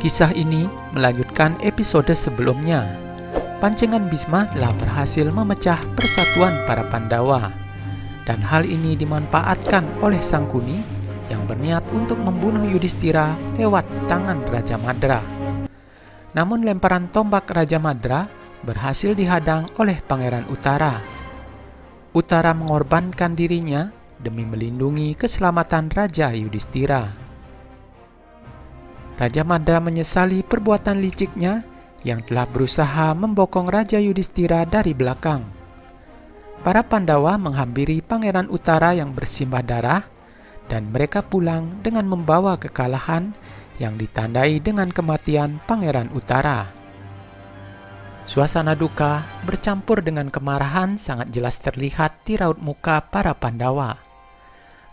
Kisah ini melanjutkan episode sebelumnya. Pancengan Bisma telah berhasil memecah persatuan para Pandawa, dan hal ini dimanfaatkan oleh Sangkuni yang berniat untuk membunuh Yudhistira lewat tangan Raja Madra. Namun lemparan tombak Raja Madra berhasil dihadang oleh Pangeran Uttara. Uttara mengorbankan dirinya demi melindungi keselamatan Raja Yudhistira. Raja Madra menyesali perbuatan liciknya yang telah berusaha membokong Raja Yudhistira dari belakang. Para Pandawa menghampiri Pangeran Uttara yang bersimbah darah, dan mereka pulang dengan membawa kekalahan yang ditandai dengan kematian Pangeran Uttara. Suasana duka bercampur dengan kemarahan sangat jelas terlihat di raut muka para Pandawa.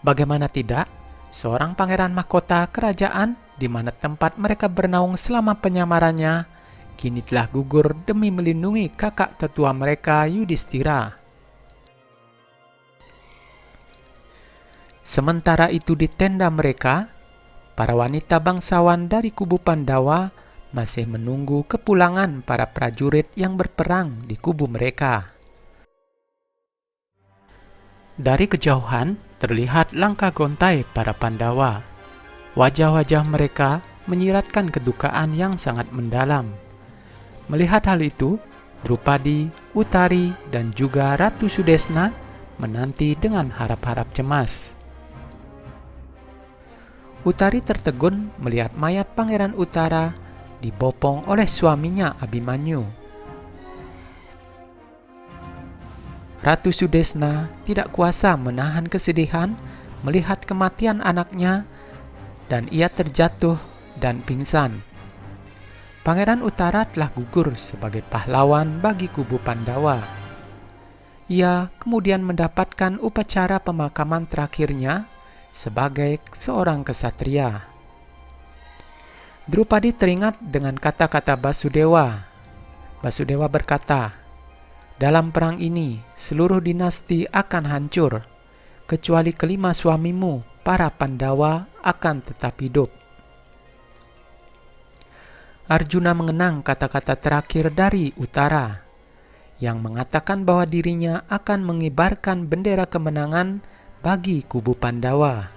Bagaimana tidak, seorang pangeran mahkota kerajaan di mana tempat mereka bernaung selama penyamarannya kini telah gugur demi melindungi kakak tertua mereka Yudhistira. Sementara itu di tenda mereka, para wanita bangsawan dari kubu Pandawa masih menunggu kepulangan para prajurit yang berperang di kubu mereka. Dari kejauhan terlihat langkah gontai para Pandawa. Wajah-wajah mereka menyiratkan kedukaan yang sangat mendalam. Melihat hal itu, Drupadi, Uttari, dan juga Ratu Sudesna menanti dengan harap-harap cemas. Uttari tertegun melihat mayat Pangeran Uttara dibopong oleh suaminya Abhimanyu. Ratu Sudesna tidak kuasa menahan kesedihan melihat kematian anaknya, dan ia terjatuh dan pingsan. Pangeran Uttara telah gugur sebagai pahlawan bagi kubu Pandawa. Ia kemudian mendapatkan upacara pemakaman terakhirnya sebagai seorang kesatria. Drupadi teringat dengan kata-kata Basudewa. Basudewa berkata, "Dalam perang ini, seluruh dinasti akan hancur, kecuali kelima suamimu, para Pandawa, akan tetap hidup." Arjuna mengenang kata-kata terakhir dari Uttara, yang mengatakan bahwa dirinya akan mengibarkan bendera kemenangan bagi kubu Pandawa.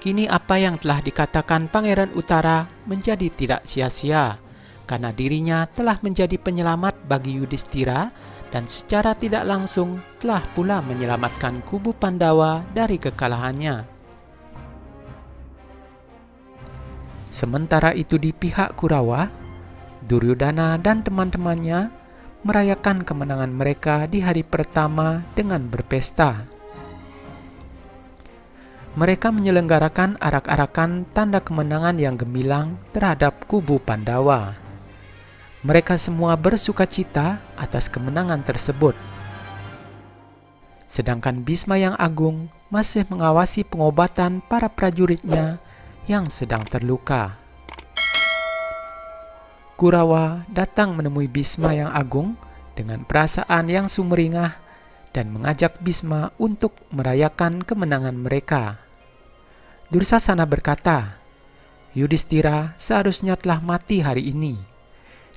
Kini apa yang telah dikatakan Pangeran Uttara menjadi tidak sia-sia, karena dirinya telah menjadi penyelamat bagi Yudhistira dan secara tidak langsung telah pula menyelamatkan kubu Pandawa dari kekalahannya. Sementara itu di pihak Kurawa, Duryodhana dan teman-temannya merayakan kemenangan mereka di hari pertama dengan berpesta. Mereka menyelenggarakan arak-arakan tanda kemenangan yang gemilang terhadap kubu Pandawa. Mereka semua bersukacita atas kemenangan tersebut. Sedangkan Bisma yang Agung masih mengawasi pengobatan para prajuritnya yang sedang terluka. Kurawa datang menemui Bisma yang Agung dengan perasaan yang sumringah dan mengajak Bisma untuk merayakan kemenangan mereka. Dursasana berkata, "Yudhistira seharusnya telah mati hari ini,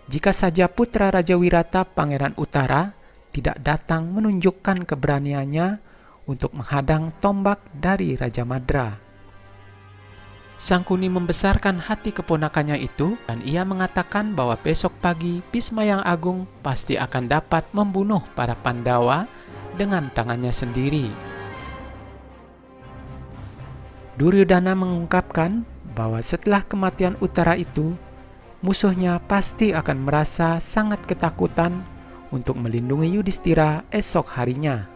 jika saja putra Raja Wirata Pangeran Uttara tidak datang menunjukkan keberaniannya untuk menghadang tombak dari Raja Madra." Sangkuni membesarkan hati keponakannya itu, dan ia mengatakan bahwa besok pagi Bisma yang Agung pasti akan dapat membunuh para Pandawa dengan tangannya sendiri. Duryodhana mengungkapkan bahwa setelah kematian Uttara itu, musuhnya pasti akan merasa sangat ketakutan untuk melindungi Yudhistira esok harinya.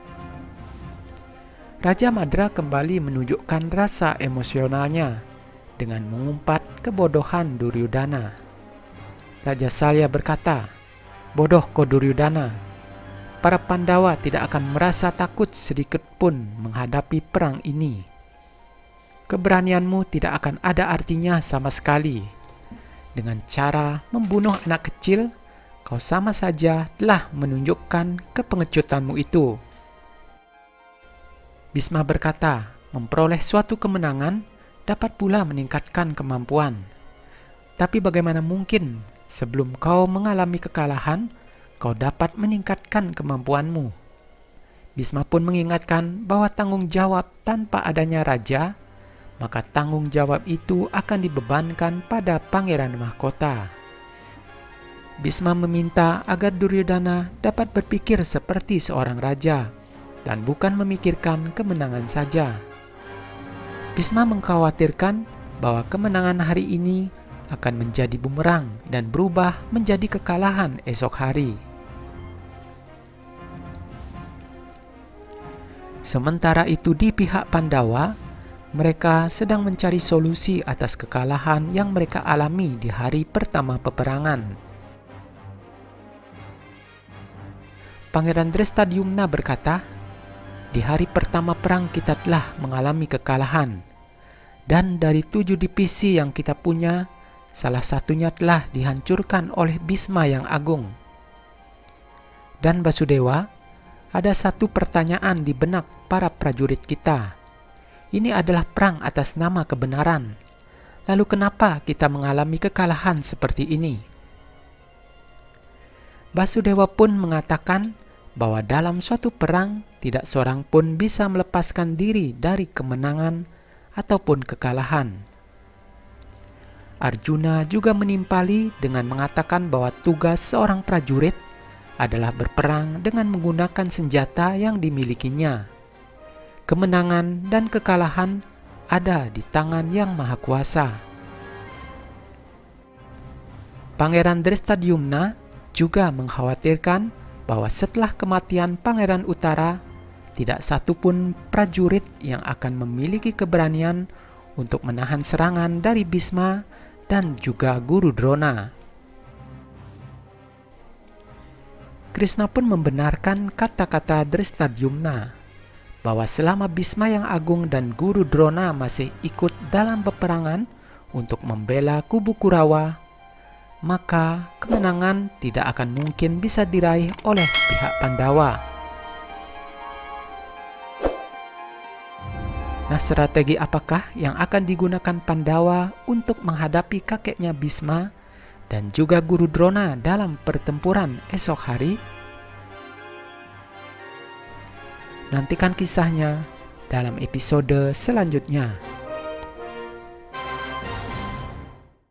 Raja Madra kembali menunjukkan rasa emosionalnya dengan mengumpat kebodohan Duryodhana. Raja Salya berkata, "Bodoh kau Duryodhana, para Pandawa tidak akan merasa takut sedikit pun menghadapi perang ini. Keberanianmu tidak akan ada artinya sama sekali. Dengan cara membunuh anak kecil, kau sama saja telah menunjukkan kepengecutanmu itu." Bisma berkata, memperoleh suatu kemenangan dapat pula meningkatkan kemampuan. Tapi bagaimana mungkin sebelum kau mengalami kekalahan, kau dapat meningkatkan kemampuanmu? Bisma pun mengingatkan bahwa tanggung jawab tanpa adanya raja, maka tanggung jawab itu akan dibebankan pada Pangeran Mahkota. Bisma meminta agar Duryodhana dapat berpikir seperti seorang raja dan bukan memikirkan kemenangan saja. Bisma mengkhawatirkan bahwa kemenangan hari ini akan menjadi bumerang dan berubah menjadi kekalahan esok hari. Sementara itu di pihak Pandawa, mereka sedang mencari solusi atas kekalahan yang mereka alami di hari pertama peperangan. Pangeran Drestadyumna berkata, "Di hari pertama perang kita telah mengalami kekalahan, dan dari 7 divisi yang kita punya, salah satunya telah dihancurkan oleh Bisma yang agung. Dan Basudewa, ada satu pertanyaan di benak para prajurit kita. Ini adalah perang atas nama kebenaran. Lalu kenapa kita mengalami kekalahan seperti ini?" Basudewa pun mengatakan bahwa dalam suatu perang tidak seorang pun bisa melepaskan diri dari kemenangan ataupun kekalahan. Arjuna juga menimpali dengan mengatakan bahwa tugas seorang prajurit adalah berperang dengan menggunakan senjata yang dimilikinya. Kemenangan dan kekalahan ada di tangan Yang Maha Kuasa. Pangeran Drestadyumna juga mengkhawatirkan bahwa setelah kematian Pangeran Utara, tidak satu pun prajurit yang akan memiliki keberanian untuk menahan serangan dari Bisma dan juga Guru Drona. Krishna pun membenarkan kata-kata Drestadyumna bahwa selama Bisma yang agung dan Guru Drona masih ikut dalam peperangan untuk membela kubu Kurawa, maka kemenangan tidak akan mungkin bisa diraih oleh pihak Pandawa. Nah, strategi apakah yang akan digunakan Pandawa untuk menghadapi kakeknya Bisma dan juga Guru Drona dalam pertempuran esok hari? Nantikan kisahnya dalam episode selanjutnya.